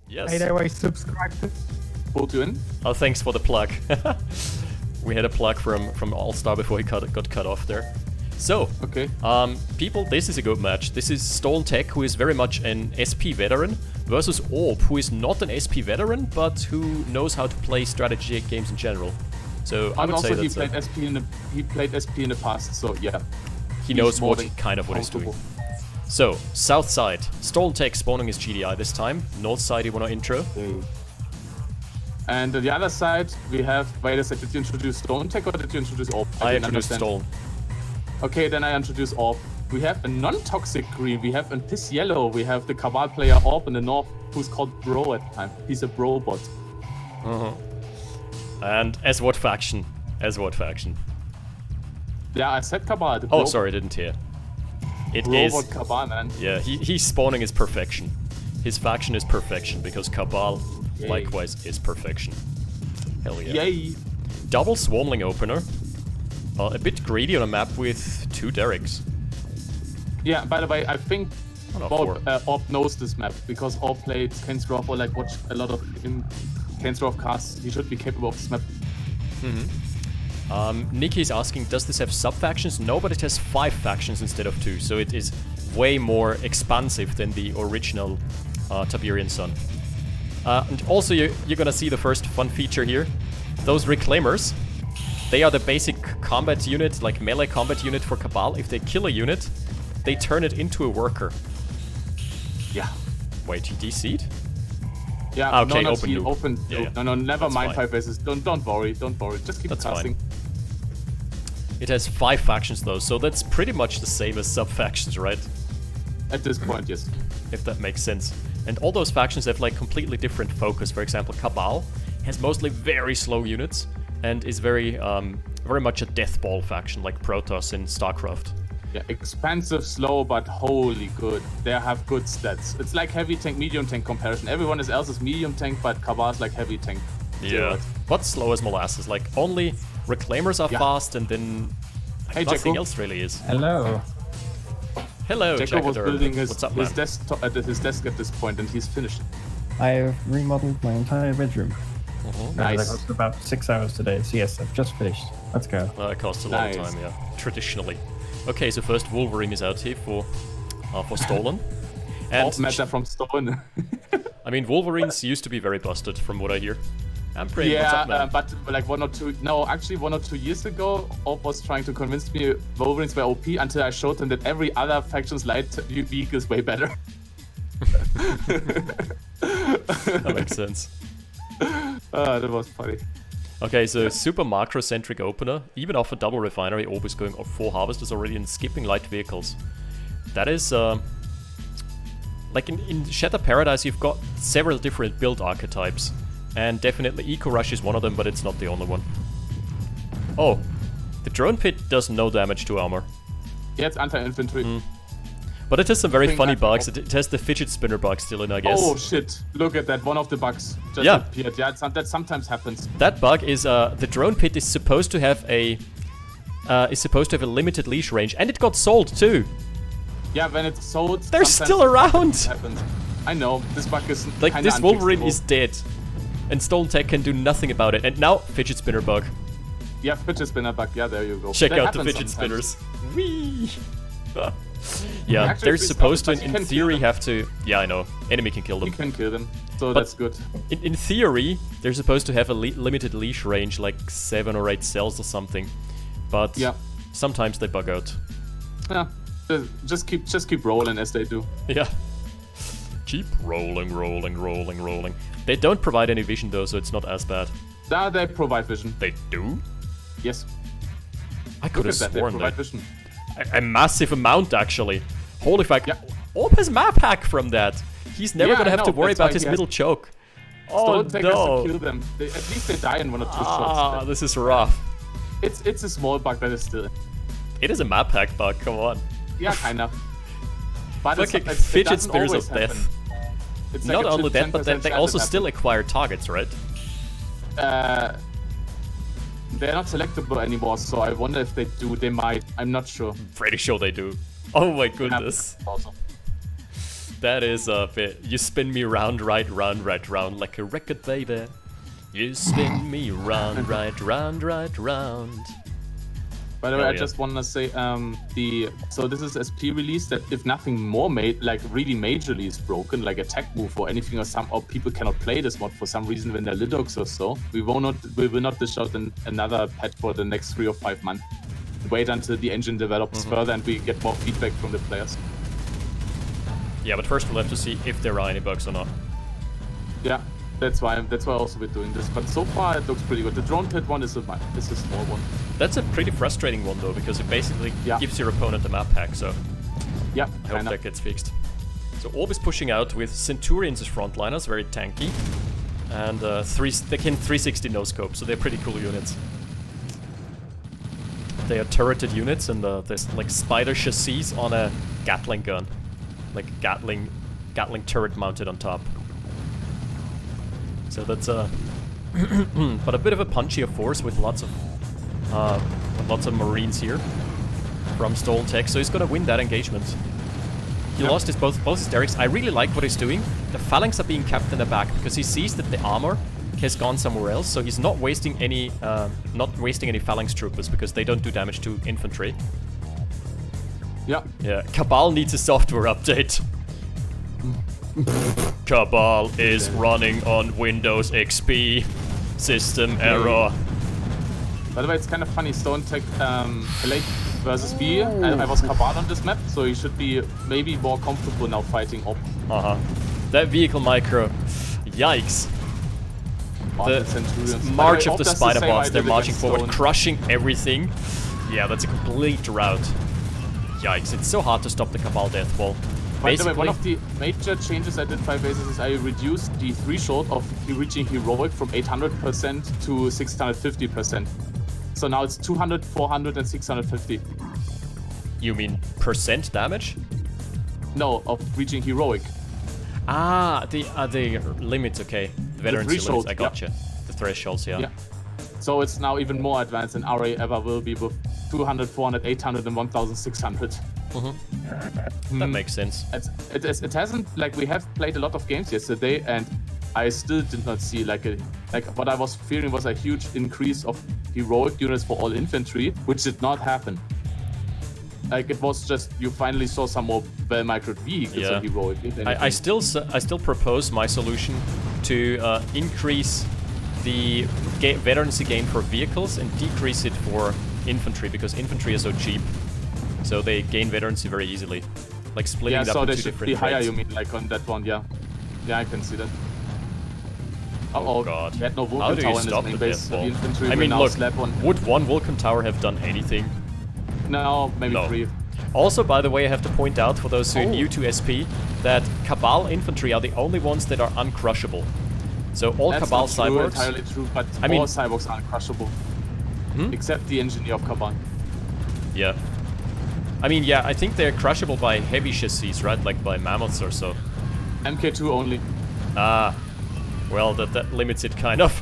Yes. Hey there, I subscribe to. Pulled you in. Oh, thanks for the plug. We had a plug from All-Star before he got cut off there. So, Okay. people, this is a good match. This is StolenTech, who is very much an SP veteran, versus Orb, who is not an SP veteran, but who knows how to play strategy games in general. So I And would say also that's he played SP in the past, so yeah. he knows more what than kind of what he's doing. comfortable. So, south side, StolenTech spawning his GDI this time. North side, you want to intro? And on the other side, we have. Wait a sec, did you introduce StolenTech or did you introduce Orb? I didn't introduced understand. Stolen. Okay, then I introduce Orb. We have a non-toxic green, we have a piss yellow, we have the Cabal player Orb in the north, who's called Bro at the time. He's a bro bot. And as what faction? As what faction? Yeah, I said Cabal. The Oh, bro, sorry, I didn't hear. It Bro is. bot Cabal, man. Yeah, he's spawning is perfection. His faction is perfection because Cabal Yay. likewise is perfection. Hell yeah. Yay! Double Swarmling opener. A bit greedy on a map with 2 Derricks. Yeah, by the way, I think Oh, no, Orb knows this map because Orb played Kensdorf or like watched a lot of Kensdorf casts. He should be capable of this map. Nikki is asking, does this have sub-factions? No, but it has 5 factions instead of 2, so it is way more expansive than the original Tiberian Sun. And also, you're gonna see the first fun feature here. Those Reclaimers, they are the basic combat unit, like melee combat unit for Cabal. If they kill a unit, they turn it into a worker. Yeah. Wait, he DC'd? Yeah, Okay, no, open he noob. opened. Yeah. No, never That's mind fine. 5 bases. Don't worry. Just keep That's casting. It has 5 factions though, so that's pretty much the same as sub-factions, right? At this point, yes. If that makes sense. And all those factions have like completely different focus. For example, Cabal has mostly very slow units and is very much a death ball faction like Protoss in StarCraft. Yeah, expensive, slow, but holy good. They have good stats. It's like heavy tank, medium tank comparison. Everyone else is medium tank, but Cabal's like heavy tank. Yeah. But slow as molasses. Like only Reclaimers are Yeah. fast and then Hey, nothing Jacko. else really is. Hello. Hello, Jacko was Jackader. building What's up, his man? desktop at his desk at this point, and he's finished. I have remodeled my entire bedroom. Nice. That cost about 6 hours today, so yes, I've just finished. Let's go. It costs a lot of Nice. time, yeah. Traditionally. Okay, so first Wolverine is out here for Stolen. And Orb meta from Stone. I mean, Wolverines used to be very busted, from what I hear. I'm pretty. What's Yeah, up, man? but like 1 or 2 years ago, Orb was trying to convince me Wolverines were OP until I showed him that every other faction's light weak is way better. That makes sense. That was funny. Okay, so super macro-centric opener. Even off a double refinery, Orb is going off 4 harvesters already and skipping light vehicles. That is, like in Shatter Paradise, you've got several different build archetypes. And definitely Eco Rush is one of them, but it's not the only one. Oh, the drone pit does no damage to armor. Yeah, it's anti-infantry. But it has some very Think funny like- bugs. It has the fidget spinner bug still in, I guess. Oh shit! Look at that. One of the bugs just Yeah. appeared. Yeah, that sometimes happens. That bug is the drone pit is supposed to have a limited leash range, and it got sold too. Yeah, when it's sold, They're sometimes still around. it happens. I know this bug is Like kinda this Wolverine unfixable. is dead, and StolenTech can do nothing about it. And now fidget spinner bug. Yeah, fidget spinner bug. Yeah, there you go. Check That out the happens fidget sometimes. spinners. Whee! Yeah, Actually, they're it's supposed to, not, but you in can kill theory, them. have to. Yeah, I know. Enemy can kill them. You can kill them, so But- that's good. In theory, they're supposed to have a limited leash range, like 7 or 8 cells or something. But Yeah. sometimes they bug out. Yeah, just keep rolling as they do. Yeah. Keep rolling, rolling, rolling, rolling. They don't provide any vision though, so it's not as bad. Now they provide vision. They do? Yes. I could Look have at that. They sworn provide that. vision. A massive amount, actually. Holy fuck. Yeah. Orb has map hack from that. He's never Yeah, gonna I have to know, worry that's why about his he has- middle choke. Oh StolenTech has no. to kill them. At least they die in 1 or 2 Ah, shots. this is rough. It's a small bug, but it's still. It is a map hack bug, come on. Yeah, kinda. But Fucking it fidget doesn't spinners always of death. happen. It's like Not a only that, but 10% they chance also it still happens. acquire targets, right? They're not selectable anymore, so I wonder if they do. They might. I'm not sure. Pretty sure they do. Oh my goodness. Also. That is a bit. You spin me round, right, round like a record, baby. You spin me round, right, round. By the way, Hell I yeah. just want to say so this is SP release that if nothing more really majorly is broken, like a tech move or anything, or people cannot play this mod for some reason when they're Linux or so, we will not dish out another patch for the next 3 or 5 months. Wait until the engine develops further and we get more feedback from the players. Yeah, but first we'll have to see if there are any bugs or not. Yeah, that's why also we're doing this. But so far it looks pretty good. The drone pit one is a small one. That's a pretty frustrating one though, because it basically Yeah. gives your opponent a map hack, so Yeah, I hope that gets fixed. So Orb is pushing out with Centurions as frontliners, very tanky. And they can 360 no-scope, so they're pretty cool units. They are turreted units, and there's like spider chassis on a Gatling gun. Like Gatling turret mounted on top. So that's but a bit of a punchier force with lots of Marines here from StolenTech, so he's gonna win that engagement. He lost both his derricks. I really like what he's doing. The phalanx are being kept in the back because he sees that the armor has gone somewhere else, so he's not wasting any phalanx troopers because they don't do damage to infantry. Yeah. Yeah, Cabal needs a software update. Cabal is running on Windows XP. System error. By the way, it's kind of funny. StolenTech LA versus B. I was Cabal on this map, so he should be maybe more comfortable now fighting Orb. That vehicle micro. Yikes. The Centurions. march By of way, the Orb does spider same bots, I they're did marching against forward, Stone. crushing everything. Yeah, that's a complete rout. Yikes, it's so hard to stop the Cabal death ball. By the way, Basically, one of the major changes I did 5 bases is I reduced the threshold of reaching heroic from 800% to 650%. So now it's 200, 400, and 650. you mean percent damage? No, of reaching heroic. The limits, okay. The veterancy limits, threshold, I gotcha. The thresholds, yeah. Yeah. So it's now even more advanced than RA ever will be with 200, 400, 800, and 1600. That makes sense. It hasn't, like, we have played a lot of games yesterday, and I still did not see like what I was fearing was a huge increase of heroic units for all infantry, which did not happen. Like, it was just you finally saw some more well-microed vehicles Yeah. of heroic. I still propose my solution to increase the veterancy gain for vehicles and decrease it for infantry, because infantry is so cheap. So they gain veterancy very easily. Like splitting it up so into they two should different be higher, traits. you mean, like on that one, yeah. Yeah, I can see that. Oh god. He had no How Vulcan do Tower you in his stop main the base. death The ball? infantry I will mean, now look, slap on. would one Vulcan Tower have done anything? No, maybe No. 3. Also, by the way, I have to point out for those who are new to SP that Cabal infantry are the only ones that are uncrushable. So all That's Cabal not true, cyborgs... entirely true, but I mean- all cyborgs are uncrushable. Except the engineer of Cabal. Yeah. I mean, yeah, I think they're crushable by heavy chassis, right? Like by mammoths or so. MK2 only. Well, that limits it kind of.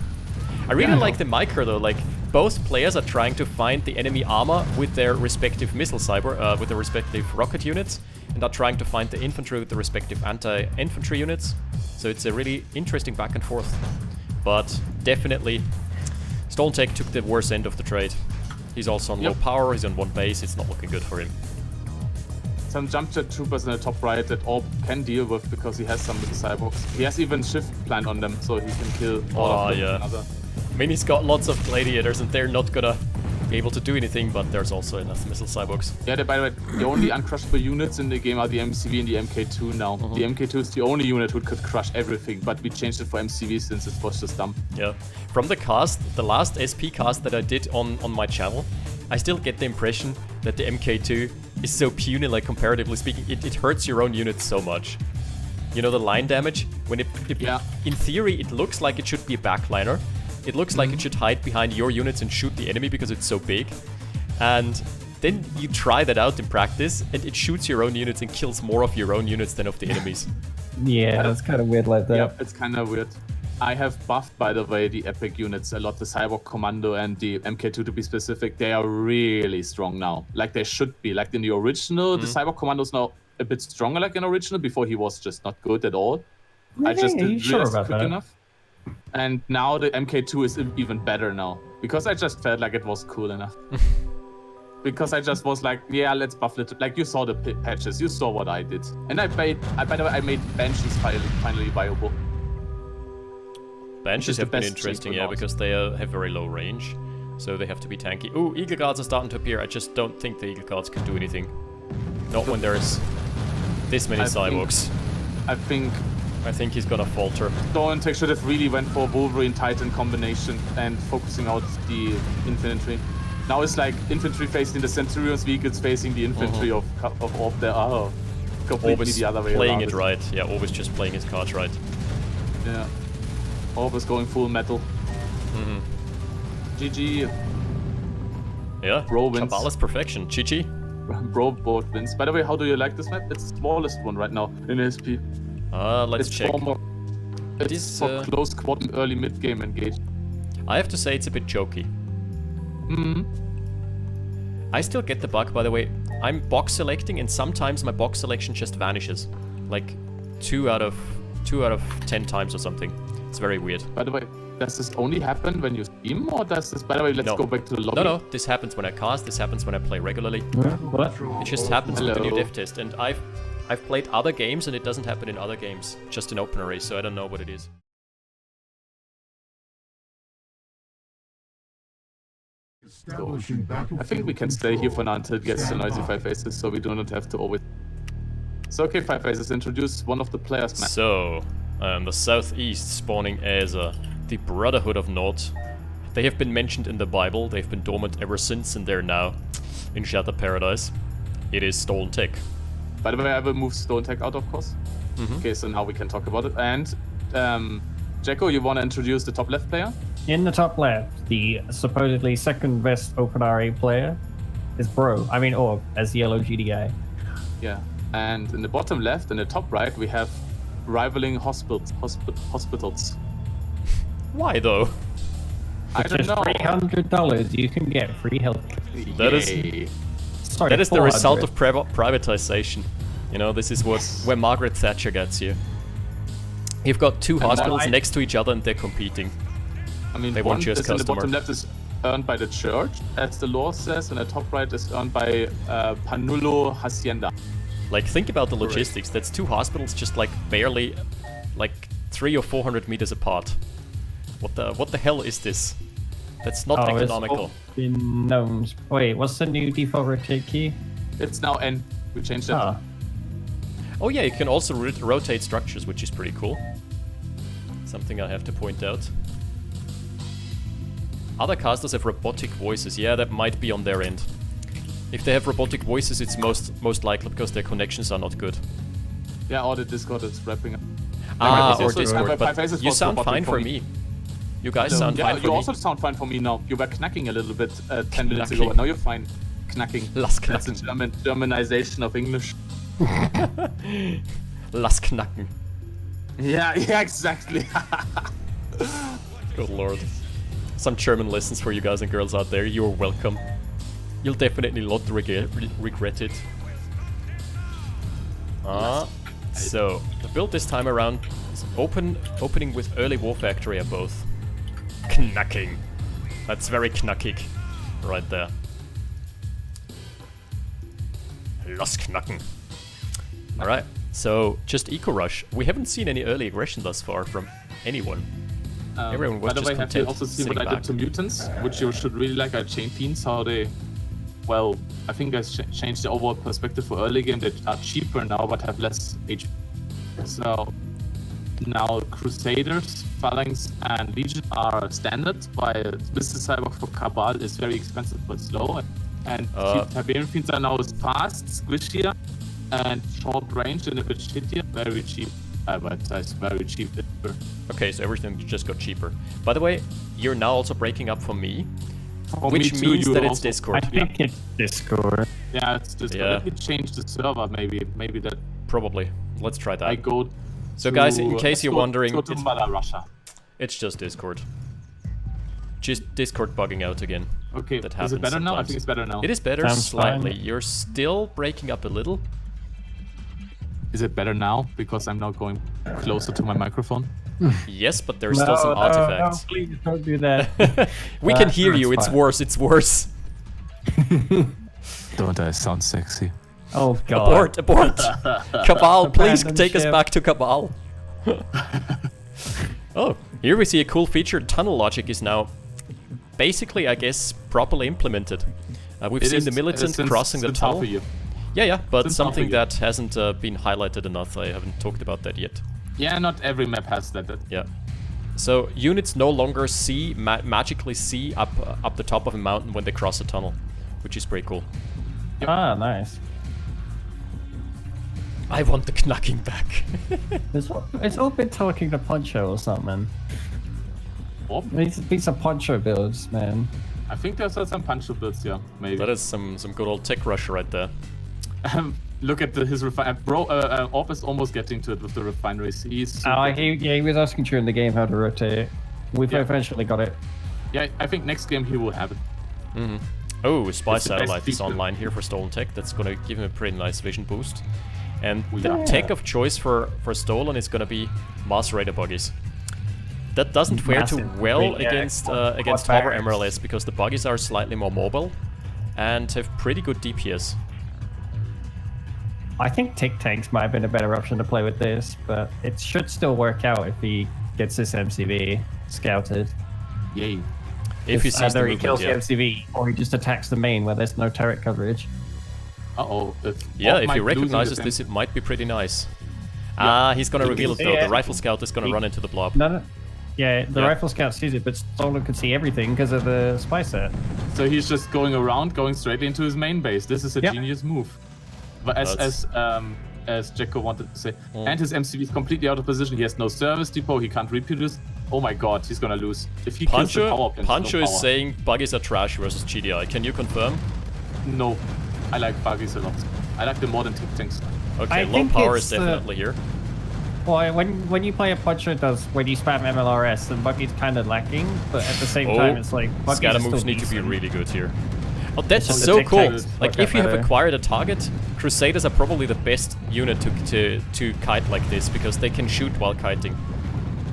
I really Yeah, I like know. the micro though, like both players are trying to find the enemy armor with their respective missile cyber, with their respective rocket units, and are trying to find the infantry with the respective anti-infantry units. So it's a really interesting back and forth. But definitely, StolenTech took the worst end of the trade. He's also on low power, he's on one base, it's not looking good for him. Some jump jet troopers in the top right that Orb can deal with because he has some little cyborgs. He has even shift planned on them, so he can kill all of them. Yeah. Another. I mean, he's got lots of gladiators and they're not gonna be able to do anything, but there's also enough missile cyborgs. Yeah, by the way, the only uncrushable units in the game are the MCV and the MK2 now. The MK2 is the only unit who could crush everything, but we changed it for MCV since it was just dumb. Yeah. From the cast, the last SP cast that I did on my channel, I still get the impression that the MK2 is so puny, like comparatively speaking. It hurts your own units so much. You know, the line damage? When in theory, it looks like it should be a backliner. It looks like it should hide behind your units and shoot the enemy because it's so big. And then you try that out in practice, and it shoots your own units and kills more of your own units than of the enemies. Yeah, that's kind of weird like that. Yep, it's kind of weird. I have buffed, by the way, the epic units a lot. The Cyborg Commando and the MK2 to be specific, they are really strong now. Like they should be. Like in the original, the Cyborg Commandos now a bit stronger like in original. Before he was just not good at all. Really? I just Are you didn't sure realize about quick that? enough. And now the MK2 is even better now. Because I just felt like it was cool enough. Because I just was like, yeah, let's buff it. Like, you saw the patches, you saw what I did. And by the way, I made Banshees finally viable. Banshees have been best interesting, cheaper yeah, mod. because they have very low range. So they have to be tanky. Ooh, Eagle Guards are starting to appear. I just don't think the Eagle Guards can do anything. Not when there's this many cyborgs. I think He's gonna falter. StolenTech should have really went for Wolverine Titan combination and focusing out the infantry. Now it's like infantry facing the Centurion's vehicles facing the infantry of Orb there. Oh, completely Always the other way playing around. it right. Yeah, always just playing his cards right. Yeah. Orb is going full metal. GG. Yeah, Bro wins. Kabbalah's perfection. GG. Bro both wins. By the way, how do you like this map? It's the smallest one right now in SP. Let's It's check. It's for close quad and early mid game engage. I have to say it's a bit choky. I still get the bug, by the way. I'm box selecting, and sometimes my box selection just vanishes, like 2 out of 10 times or something. It's very weird. By the way, does this only happen when you stream, or does this? By the way, let's No. go back to the lobby. No, this happens when I cast. This happens when I play regularly. What? It just happens with the new Hello. dev test, and I've played other games, and it doesn't happen in other games. Just in open array, so I don't know what it is. I think we can stay here for now until it gets to noisy 5 faces, so we do not have to always. So okay, 5 faces, introduce one of the players, man. So, the southeast spawning as the Brotherhood of Naught. They have been mentioned in the Bible. They've been dormant ever since, and they're now in Shattered Paradise. It is StolenTech. By the way, I will move StolenTech out, of course. Okay, so now we can talk about it. And Jacko, you want to introduce the top left player? In the top left, the supposedly second best OpenRA player is Orb, as yellow GDI. Yeah. And in the bottom left and the top right, we have rivaling hospitals. Why though? I Which don't is know. $300 you can get free health. That is- Yay. Sorry, That is the result 400. of privatization. You know, this is where Margaret Thatcher gets you. You've got 2 hospitals I- next to each other and they're competing. I mean, They one want you as is in the customer. bottom left is earned by the church, as the law says, and the top right is earned by Panulo Hacienda. Like, think about the logistics. That's 2 hospitals just like barely, like 300 or 400 meters apart. What the hell is this? That's not economical. It's in gnomes. Wait, what's the new default rotate key? It's now N. We changed it. Ah, Oh yeah, you can also rotate structures, which is pretty cool. Something I have to point out. Other casters have robotic voices. Yeah, that might be on their end. If they have robotic voices, it's most likely because their connections are not good. Yeah, or the Discord is wrapping up. Ah, Like, or also, Discord, Five but Faces you was sound robotic fine for me. You guys sound Yeah, fine for you me. also sound fine for me now. You were knacking a little bit 10 minutes ago, Knacking. but now you're fine. Knacking. Lass That's a knacken. Germanization of English. Lass knacken. Yeah, exactly. Good lord. Some German lessons for you guys and girls out there. You're welcome. You'll definitely not regret it. So, the build this time around is opening with early War Factory at both. Knacking. That's very knackig. Right there. Lass knacken. Alright, so just Eco Rush. We haven't seen any early aggression thus far from anyone. Everyone was By the just way, have you content also seen sitting what I did back. to mutants, which you should really like? I Chain Fiends, how they... Well, I think I changed the overall perspective for early game. They are cheaper now, but have less HP. So now Crusaders, Phalanx, and Legion are standard, while Mr. Cyborg for Cabal is very expensive but slow. And Tiberian Fiends are now fast, squishier, and short range and a bit shittier. Very cheap. But that's very cheap. Okay, so everything just got cheaper. By the way, you're now also breaking up for me, For which me too, means you that it's also- I Discord. think it's Discord. Yeah, it's just Yeah. let me change the server. Maybe that Probably. Let's try that. I go. So to, guys, in case let's you're go- wondering, go to it's- Mother Russia. It's just Discord. Just Discord bugging out again. Okay, That is happens it better now? I sometimes. think it's better now. It is better Sounds slightly. fine. You're still breaking up a little. Is it better now because I'm now going closer to my microphone? Yes, but there's still some artifacts. No, please don't do that. We can hear That's you. It's fine. worse. It's worse. Don't I sound sexy? Oh god. Abort! Cabal, please Abandon take us ship. back to Cabal. Oh, here we see a cool feature. Tunnel logic is now basically, I guess, properly implemented. We've It seen is, the militant since- crossing the since half tunnel. a year. Yeah, but Since half a something year. that hasn't been highlighted enough. I haven't talked about that yet. Yeah, not every map has that. Yeah. So units no longer magically see up the top of a mountain when they cross a tunnel, which is pretty cool. Ah, nice. I want the knocking back. It's all been talking to Poncho or something. Orb? These are Poncho builds, man. I think there's some Pancho builds, yeah, maybe. That is some good old tech rush right there. Look at his refinery. Orb is almost getting to it with the refineries. He's He was asking during the game how to rotate. We've eventually got it. yeah, I think next game he will have it. Oh, spy It's the best satellite is feature. online here for StolenTech. That's gonna give him a pretty nice vision boost. And Oh, the yeah. tech of choice for Stolen is gonna be Mass Raider buggies. That doesn't fare too Massive, well yeah, against quad Hover barracks. MRLS because the buggies are slightly more mobile and have pretty good DPS. I think Tick Tanks might have been a better option to play with this, but it should still work out if he gets this MCV scouted. Yay. If he sees the Either he movement, kills yeah. the MCV or he just attacks the main where there's no turret coverage. Uh-oh. Yeah, if he recognizes this, it might be pretty nice. Ah, he's gonna reveal it though. Yeah. The Rifle Scout is gonna run into the blob. No. Yeah, the Yeah. Rifle Scout sees it, but Stolen can see everything because of the spy set. So he's just going around, going straight into his main base. This is a Yep. genius move. But as Jacko wanted to say, and his MCV is completely out of position. He has no service depot. He can't reproduce. Oh my god, he's gonna lose. If he kills the power up, then Pancho no is power. saying buggies are trash versus GDI. Can you confirm? No, I like buggies a lot. I like them more than Tick Tanks. Okay, I low think power it's, is definitely here. Well, when you play a Poncho does when you spam MLRS, then Buggy's kind of lacking, but at the same Oh, time, it's like Buggy's scatter still moves need to be decent. really good here. Oh, that's just so the cool. Tic-Tacs Like, work if out you have better. acquired a target, Crusaders are probably the best unit to kite like this because they can shoot while kiting.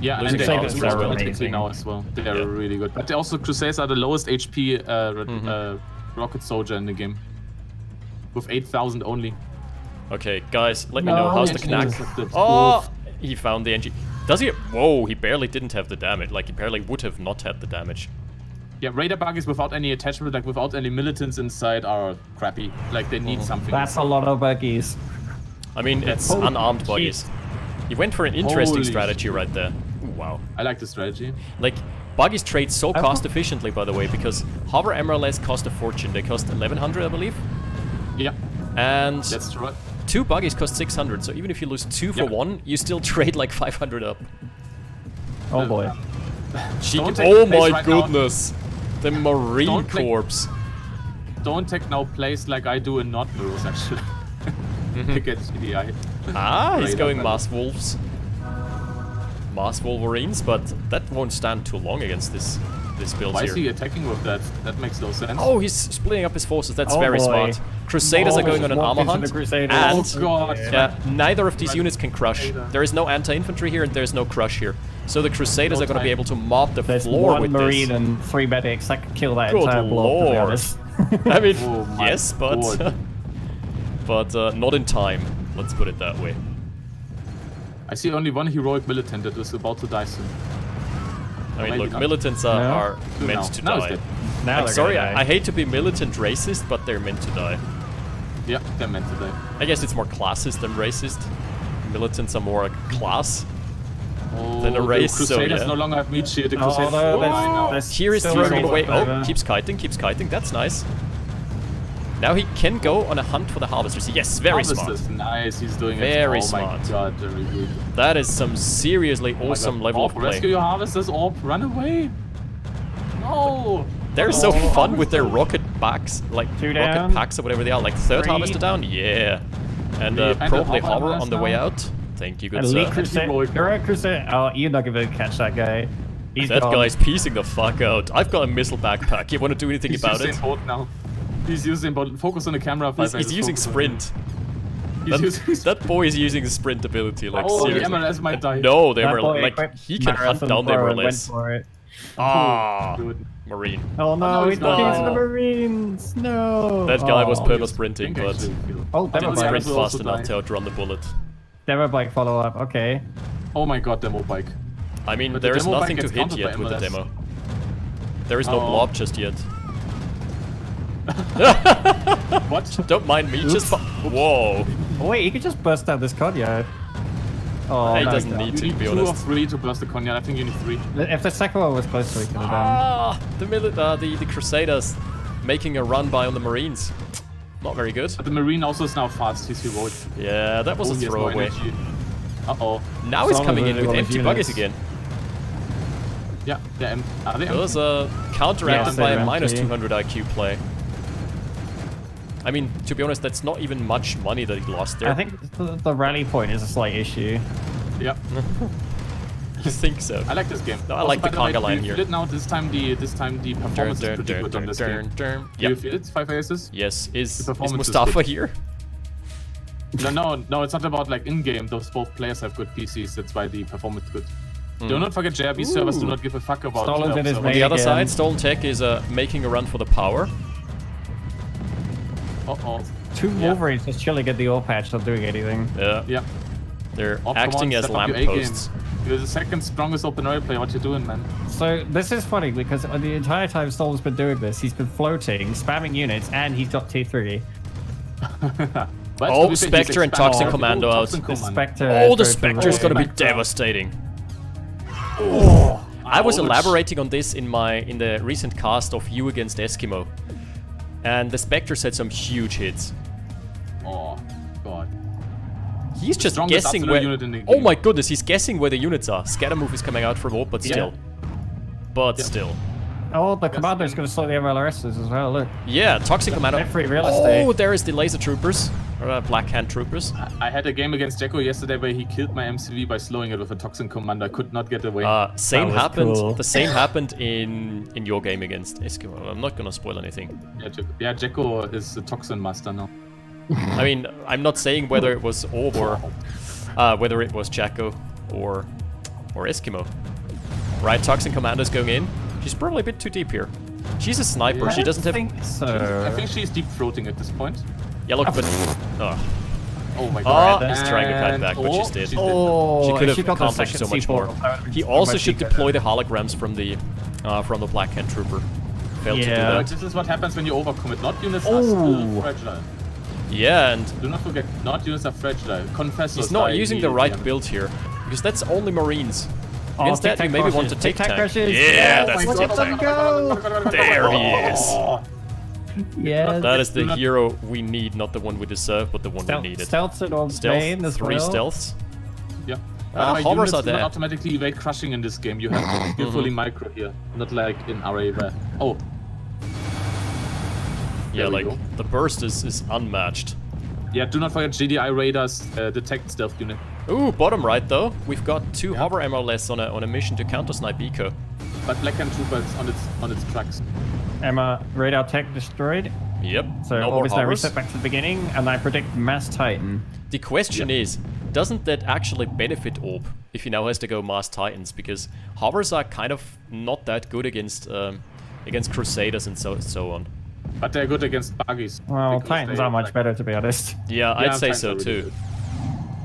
Yeah, and Losing they Crusaders are are relatively amazing. now as well. They are Yeah. really good. But they also Crusaders are the lowest HP rocket soldier in the game, with 8,000 only. Okay, guys, let me No, know how's the it's knack. just- Oh, he found the engine. Does he? Whoa, he barely didn't have the damage. Like, he barely would have not had the damage. Yeah, Raider buggies without any attachment, like without any militants inside, are crappy. Like they need something. That's a lot of Buggies. I mean, it's Holy unarmed shit. buggies. He went for an interesting Holy strategy shit. right there. Ooh, wow. I like the strategy. Like, buggies trade so I cost efficiently, by the way, because Hover MRLS cost a fortune. They cost 1100, I believe. Yeah, And that's true. 2 buggies cost 600, so even if you lose 2 for Yeah. 1, you still trade like 500 up. Oh boy. Don't take Oh place my right now. goodness! The Marine Don't play- Corps. StolenTech now plays like I do in not Mirrors actually. Against GDI. Ah, he's Raider going buggy. Mass Wolves. Mass Wolverines, but that won't stand too long against this build Why here. is he attacking with that? That makes no sense. Oh, he's splitting up his forces. That's Oh very boy. smart. Crusaders are going on an Walk armor into hunt, the Crusaders. and Oh god. yeah, neither of these units can crush. There is no anti-infantry here, and there is no crush here. So the Crusaders No are going to be time. able to mop the There's floor one with Marine this. and 3 medics that can kill that Good entire block, to be lord. honest. I mean, Oh my yes, but god. but not in time. Let's put it that way. I see only one heroic militant that is about to die soon. I mean, Maybe look, not. militants No. are No. meant to Now he's die. dead. Now I'm they're sorry, gonna die. I hate to be militant racist, but they're meant to die. Yeah, they're meant to die. I guess it's more classist than racist. Militants are more a class. Oh, Then a race, the so Crusaders yeah. no longer have meat shield. The Oh, Crusaders. no, Oh, I know. there's Here is still throwing room away. for Oh, the- keeps kiting. That's nice. Now he can go on a hunt for the harvesters. Yes, very smart. Harvesters, nice. He's doing Very it. Oh smart. my god, very good. That is some seriously Oh my awesome God. level Orb, of play. rescue your harvesters, Orb. Run away. No. They're so Oh, fun with their harvesters. rocket packs, like 2 rocket down. packs or whatever they are. Like third 3. harvester down, yeah. And And probably the hover harvester on the way now. out. Thank you, good Elite sir. Crusade. Heroic. You're a Crusade. Oh, you're not gonna catch that guy. He's That gone. guy's piecing the fuck out. I've got a missile backpack. You want to do anything He's about using it? both now. He's using both. Focus on the camera. He's Five using focus on- sprint. That boy is using the sprint ability, like Oh, the seriously. MLS might die. No, they That were boy like equipped he can hunt Marathon down the Pro and went MLS. for it. Ah, Good. Marine. Oh no, no, he's he's not not. using the Marines! No! That guy was Oh. purple sprinting, but Oh, didn't demo sprint bike. will also fast enough die. to outrun the bullet. Demo bike follow up, okay. Oh my god, demo bike. I mean, But the there is demo nothing bike to gets hit countered yet by with the MLS. demo. There is no Oh. blob just yet. What? Don't mind me, just whoa. Oh wait, he could just burst out this courtyard. Oh, He no, doesn't he need You to need be 2 or honest. 3 to burst the Cognac. I think you need 3. If the second one was closer, we could have done. Ah, the Crusaders making a run by on the Marines. Not very good. But the Marine also is now fast. He's heroic. Yeah, that was Oh, a he has no throwaway. energy. Uh-oh. Now he's Some coming of in the with other empty units. buggers again. Yeah, yeah. Are they That was a counteracted Yeah, by a they're minus empty. 200 IQ play. I mean, to be honest, that's not even much money that he lost there. I think the rally point is a slight issue. Yeah. You think so? I like this game. No, I like by the way, conga line do you here. feel it now? This time the performance is pretty good on this game. Do you Yep. feel it? 5 aces? Yes, is performance is Mustafa good. here? No, it's not about like in-game. Those both players have good PCs. That's why the performance is good. Do not forget JRB servers do not give a fuck about Stolen did his servers. On the other again. side, StolenTech is making a run for the power. Uh-oh. Two Yeah. Wolverines just chilling at the ore patch, not doing anything. Yeah, Yeah. they're Oh, come acting on, as step up your A game. lampposts. You're the second strongest open area player. What you doing, man? So this is funny because the entire time Stolen's been doing this, he's been floating, spamming units, and he's got T3. But Oh, to be fair, he's Spectre and expanding. Toxin Oh, Commando out. Toxin The Commando. Spectre. Oh, the is Spectre's going gonna be Spectre. devastating. I was Ouch. elaborating on this in the recent cast of You Against Eskimo, and the Spectre said some huge hits. Oh, God. He's just Strongest guessing absolute where. unit in the Oh game. my goodness, he's guessing where the units are. Scatter move is coming out from Orb, but Yeah. still. But Yeah. still. Oh, the commando's again. going to slow the MLRSs as well, look. Yeah, Toxic Commando. Every real estate. Oh, there is the laser troopers, or Black Hand troopers. I had a game against Jacko yesterday where he killed my MCV by slowing it with a Toxin Commando. I could not get away. Same That was happened. cool. The same happened in your game against Eskimo. I'm not gonna spoil anything. Yeah, Jacko is a Toxin master now. I mean, I'm not saying whether it was Orb or whether it was Jacko or Eskimo. Right, Toxin Commando's going in. She's probably a bit too deep here. She's a sniper. She doesn't have. I think so. I think she's deep throating at this point. Yeah, look, but. Oh my Oh, god. he's trying to cut back, but she's dead. dead. Oh, She could if have got the accomplished so second much C4, more. that would've been He so also much should bigger. deploy the holograms from the Black Hand Trooper. Failed to do Yeah. But that. this is what happens when you overcommit. Not units are still fragile. Yeah, and Do not forget, not units are fragile. Confessors he's not die using the immediately. right build here. Because that's only Marines. Oh, Against that, you tic-tac maybe want crushes, to take tic-tac tank. crushes. Yeah, Oh that's my the God, tank. go! There he is. Oh, Yes. That is the Do not- hero we need, not the one we deserve, but the one we needed. Stealths and on main as Three well. stealths. yeah. Ah, By the way, hovers units are do not there. automatically evade crushing in this game. You have to skillfully micro here. Not like in RA where... Oh, Yeah, There we like, go. the burst is unmatched. yeah, do not forget GDI Raiders detect stealth unit. Ooh, bottom right though. We've got 2 hover MLS on a mission to counter snipe Eco. But Black Hand Trooper is on its tracks. Emma, radar tech destroyed. Yep, So no more obviously I hovers. reset back to the beginning, and I predict Mass Titan. The question is, doesn't that actually benefit Orb if he now has to go Mass Titans? Because hovers are kind of not that good against Crusaders and so on. But they're good against buggies. Well, because Titans they- are much better, to be honest. Yeah, I'd say Titans so are really too. good.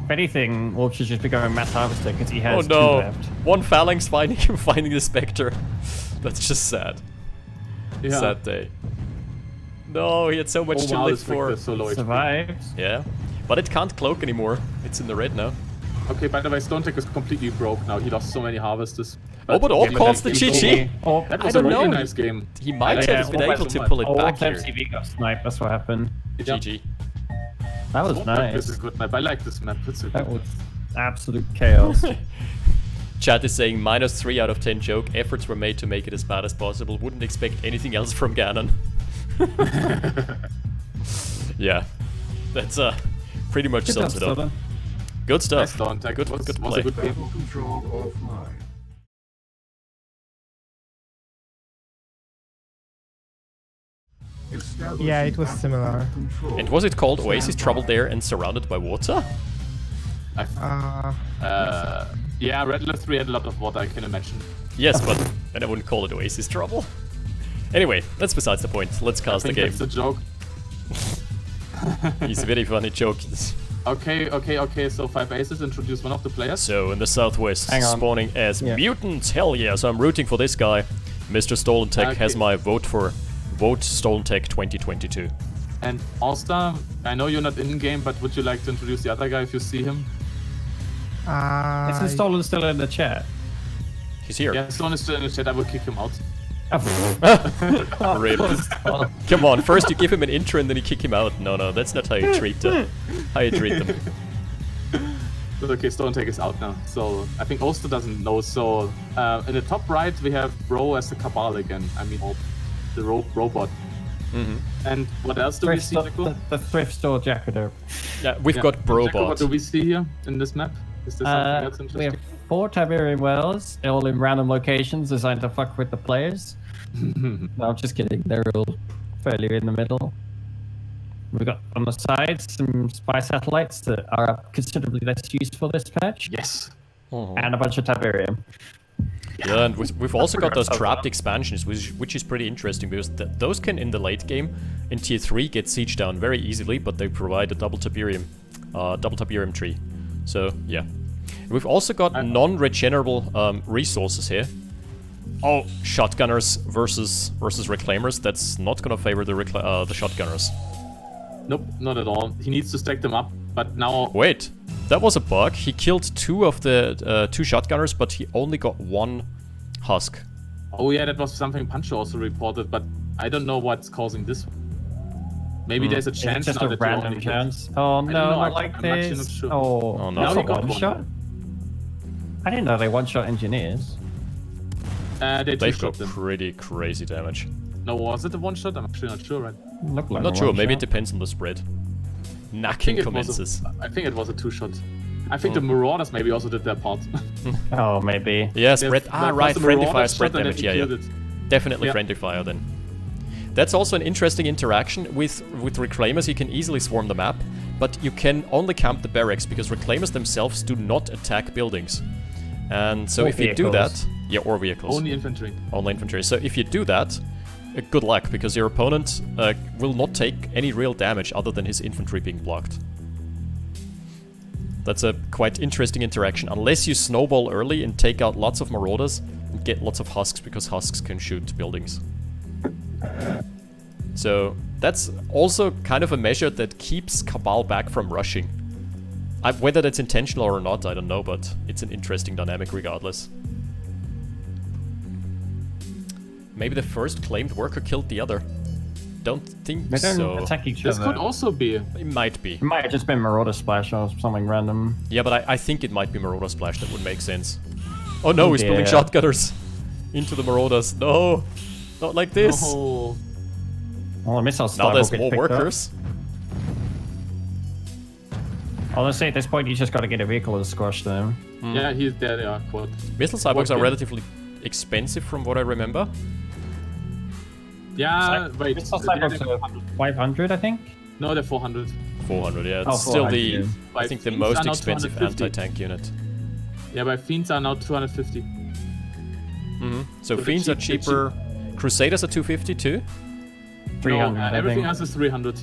If anything, Wolf should just be going Mass Harvester, because he Oh has 2 no! left. One phalanx finding the Spectre. That's just sad. Yeah. Sad day. No, he had so much Oh to wow, live this for. Victor's so low HP. Survives. Yeah, but it can't cloak anymore. It's in the red now. Okay, by the way, StolenTech is completely broke now. He lost so many harvesters. Oh, but Orb yeah, calls the that game's GG. over. Oh, That I was a don't really know. nice game. He might Yeah, have been Orb able to so pull it Old back here. MCV got sniped, that's what happened. Yeah. GG. That was Orb map nice. is a good map. I like this map. It's a That good was absolute chaos. Chat is saying -3 out of 10 joke. Efforts were made to make it as bad as possible. Wouldn't expect anything else from Ganon. Yeah, that's pretty much sums it up. Good stuff. StolenTech. Good was a play. good game. Control offline. Establishing Yeah, it was similar. And was it called Oasis Trouble there and surrounded by water? Yeah, Red Alert 3 had a lot of water, I can imagine. Yes, but then I wouldn't call it Oasis Trouble. Anyway, that's besides the point. Let's cast the game. That's a joke. He's a very funny joke. Okay, so 5 aces, introduce one of the players. So, in the southwest, Hang on. spawning as mutants. Hell yeah, so I'm rooting for this guy. Mr. StolenTech has my vote for Vote StolenTech 2022. And All-Star, I know you're not in-game, but would you like to introduce the other guy if you see him? Isn't Stolen still in the chat? He's here. Yeah, Stone is still in the chat, I will kick him out. Rip. Come on, first you give him an intro and then you kick him out. No, that's not how you treat them. But okay, StolenTech is out now. So I think Oster doesn't know. So in the top right we have Bro as the Cabal again. I mean, the robot. And what else do we see, Nico? The thrift store Jackader. Yeah, we've got Jaco, Brobot. what do we see here in this map? Is there something else We interesting? have 4 Tiberium wells, all in random locations designed to fuck with the players. No, I'm just kidding. They're all fairly in the middle. We've got on the sides some spy satellites that are considerably less useful this patch. Yes. And a bunch of Tiberium. Yeah, and we've also got those trapped expansions, which is pretty interesting because those can, in the late game, in tier 3, get siege down very easily, but they provide a double Tiberium tree. So, yeah. We've also got non-regenerable resources here. Oh, shotgunners versus reclaimers. That's not gonna favor the shotgunners. Nope, not at all. He needs to stack them up, but now... Wait, that was a bug. He killed 2 of the 2 shotgunners, but he only got 1 husk. Oh yeah, that was something Pancho also reported, but I don't know what's causing this. Maybe there's a chance It's just now a that you random only chance. get... Oh don't no, know, not like I'm actually this. not sure. Oh, no. That's Now a he got one-shot? I didn't know they one-shot engineers. They They've two-shot got them. pretty crazy damage. No, was it a one-shot? I'm actually not sure, right? Looked like I'm not a sure, maybe it one-shot. depends on the spread. Knacking commences. I think it was a two-shot. I think the Marauders maybe also did their part. Oh, maybe. Yeah, spread. That Right, was the friendly Marauders fire shot spread and then damage. he Yeah. killed it. Definitely Yeah. friendly fire then. That's also an interesting interaction with Reclaimers. You can easily swarm the map, but you can only camp the barracks because Reclaimers themselves do not attack buildings. And so Or if you do that... vehicles. Yeah, or vehicles. Only infantry. Only infantry. So if you do that, good luck, because your opponent will not take any real damage other than his infantry being blocked. That's a quite interesting interaction, unless you snowball early and take out lots of Marauders and get lots of husks, because husks can shoot buildings. So that's also kind of a measure that keeps Cabal back from rushing. Whether that's intentional or not, I don't know, but it's an interesting dynamic regardless. Maybe the first claimed worker killed the other. Don't think They don't so. attack each This other. could also be. It might be. It might have just been Marauder Splash or something random. Yeah, but I think it might be Marauder Splash. That would make sense. Oh no, he's building Yeah. shotgunners into the Marauders. No, not like this. Oh, Well, the missile Now there's gets more picked up. workers. Honestly, at this point, you just got to get a vehicle to squash them. yeah, he's there. They are quad. Missile cyborgs are Okay. relatively expensive from what I remember. Yeah, wait. Missile they're- cyborgs they're- are 500, I think. No, they're 400. 400, yeah. It's Oh, still 400, the, yeah. I think, the Fiends most are now expensive 250. anti-tank unit. Yeah, but Fiends are now 250. So they're Fiends are cheap, they're cheaper. Crusaders are 250 too? 300, No, I everything think. else is 300.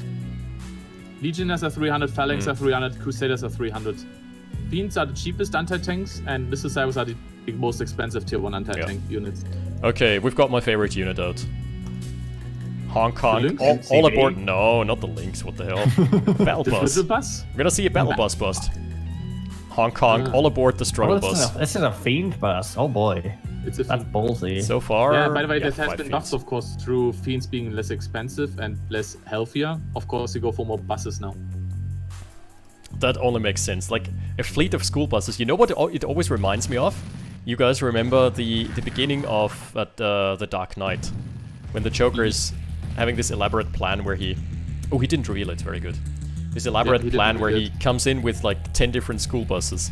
Legionnaires are 300, Phalanx are 300, Crusaders are 300. Fiends are the cheapest anti-tanks, and Missile Cybers are the most expensive tier 1 anti-tank units. Okay, we've got my favorite unit out. Hong Kong. Lynx? All CB? aboard. No, not the Lynx. What the hell? Battle The bus. Fizzle Bus? We're gonna see a battle bus bust. Hong Kong. All aboard the struggle Oh, bus. this is a fiend bus. Oh boy, It's a that's Fiend. ballsy. So far. Yeah, by the way, that has 5 been Fiends. buffed, of course, through Fiends being less expensive and less healthier. Of course, you go for more buses now. That only makes sense. Like a fleet of school buses. You know what it always reminds me of? You guys remember the beginning of the Dark Knight, when the Joker is having this elaborate plan where he... Oh, he didn't reveal it. Very good. This elaborate he didn't plan where reveal he comes in with like 10 different school buses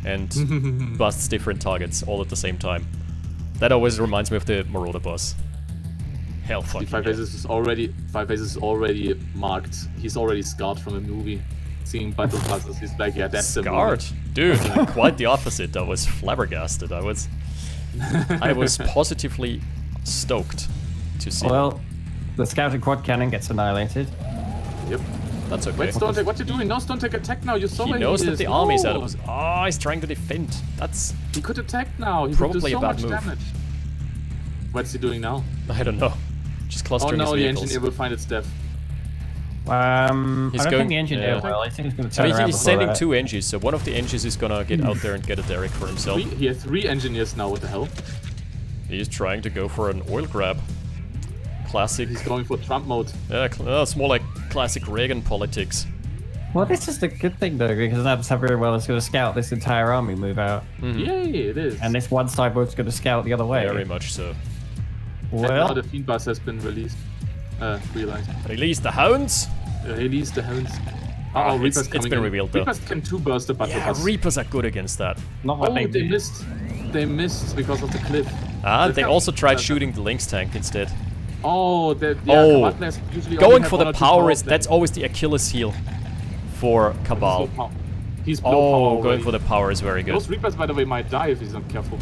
and busts different targets all at the same time. That always reminds me of the Marauder bus. Hell fucking Five yeah. Faces is already marked. He's already scarred from a movie. Seeing battle passes, he's like, yeah, that's Scarred? Dude, quite the opposite. I was flabbergasted. I was positively stoked to see. Well, the scouting quad cannon gets annihilated. Yep. That's okay. Wait, StolenTech, what you doing? No, StolenTech, attack now. You saw He where knows he that is. the army's out of his... Oh, he's trying to defend. That's... He could attack now. He Probably would do so a bad much move. damage. What's he doing now? I don't know. Just Oh clustering no, his the vehicles. engineer will find its death. I He's don't going- think the engineer yeah. will. I think he's going to So turn around he's before sending that. 2 engies, so one of the engies is gonna get out there and get a derrick for himself. He has 3 engineers now. What the hell? He's trying to go for an oil grab. Classic. He's going for Trump mode. Yeah, it's more like classic Reagan politics. Well, this is the good thing though, because that's how very well it's going to scout this entire army move out, Yay, it is. and this one side boat's going to scout the other way. Very much so. And now Well, the Fiend Bus has been released. Realized. Release the hounds! Release the hounds. Ah, Oh, Reaper's it's coming been in. revealed, though. Reapers can 2-burst the battle Yeah, bus. Reapers are good against that. not what Oh, they missed. They missed because of the cliff. Ah, That's they not- also tried that's shooting the Lynx tank instead. Oh, yeah, Oh. Cavaliers usually Going only have for 1 the or 2 power is... planes. That's always the Achilles heel for Cabal. He's low Oh, power going already. for the power is very good. Those Reapers, by the way, might die if he's not careful.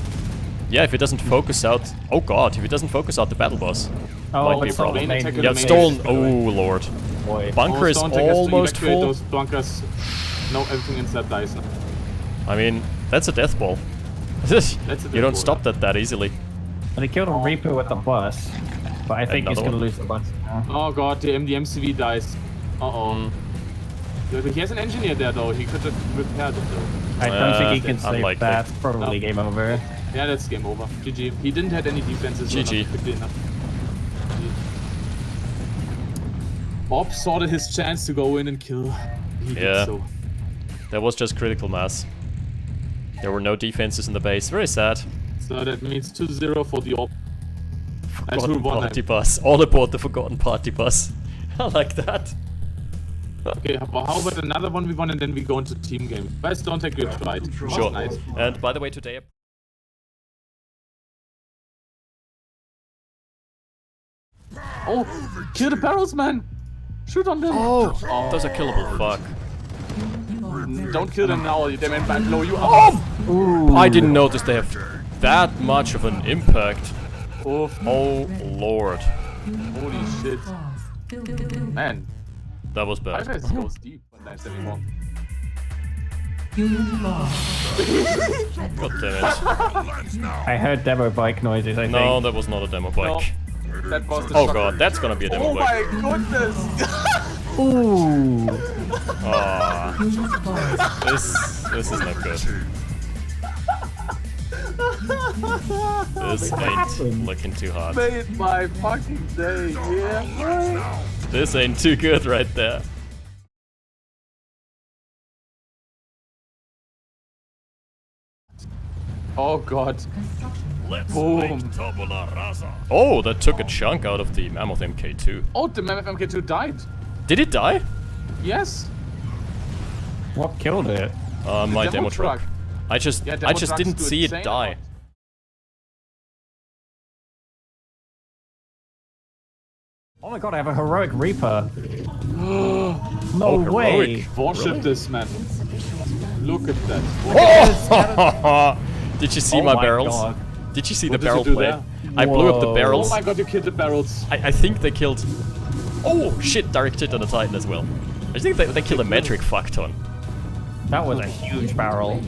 Yeah, if it doesn't focus out... Oh god, if it doesn't focus out the battle boss. Oh, might be a it's not problem. main- Attack in Yeah, the main stolen... base, by the way. Oh lord. Boy. Bunker is StolenTech has to almost evacuate full. Those bunkers. No, everything inside dies now. I mean, that's a death ball. a You death don't ball, stop that easily. And he killed a Reaper with the bus, but I think he's Another going to one. lose the bus now. Oh god, the MCV dies. Uh-oh. He has an engineer there though, he could have repaired it though. I don't think he can unlikely. save that. Probably game over. Yeah, that's game over. GG. He didn't have any defenses. so GG. not quickly enough. Bob saw his chance to go in and kill. He Yeah. did so. There was just critical mass. There were no defenses in the base. Very sad. So that means 2-0 for the Orb. Forgotten party bus. All aboard the forgotten party bus. I like that. Okay, how about another 1v1 and then we go into team game? By StolenTech, you tried. Sure. Nice. And by the way, today... Oh, kill the barrels, man! Shoot on them! Oh, those are killable. Fuck. Don't kill them now, they might blow you up. I didn't notice they have that much of an impact. Oof. Oh lord. Holy shit. Man, That was Five bad. Faces goes deep, but nice anymore. God damn it. I heard demo bike noises, I think. No, that was not a demo bike. No, that was the Oh shocker. god, that's gonna be a demo Oh bike. my goodness! Ooh! Ah, this is not good. This ain't looking too hot. Made my fucking day, yeah. This ain't too good right there. Oh god. Boom. Oh, that took a chunk out of the Mammoth MK2. Oh, the Mammoth MK2 died. Did it die? Yes. What killed it? My demo demo truck. truck. I just Yeah, demo I just trucks didn't do see it insane die. amount. Oh my god, I have a heroic Reaper. No Oh, way! heroic. Warship this, man. Look at that. Did you see Oh my my barrels? God. Did you see What the did you barrel do play? there? I blew up the Whoa. barrels. Oh my god, you killed the barrels. I think they killed... Oh shit, direct hit on the Titan as well. I think they killed a metric fuck ton. That was a huge barrel.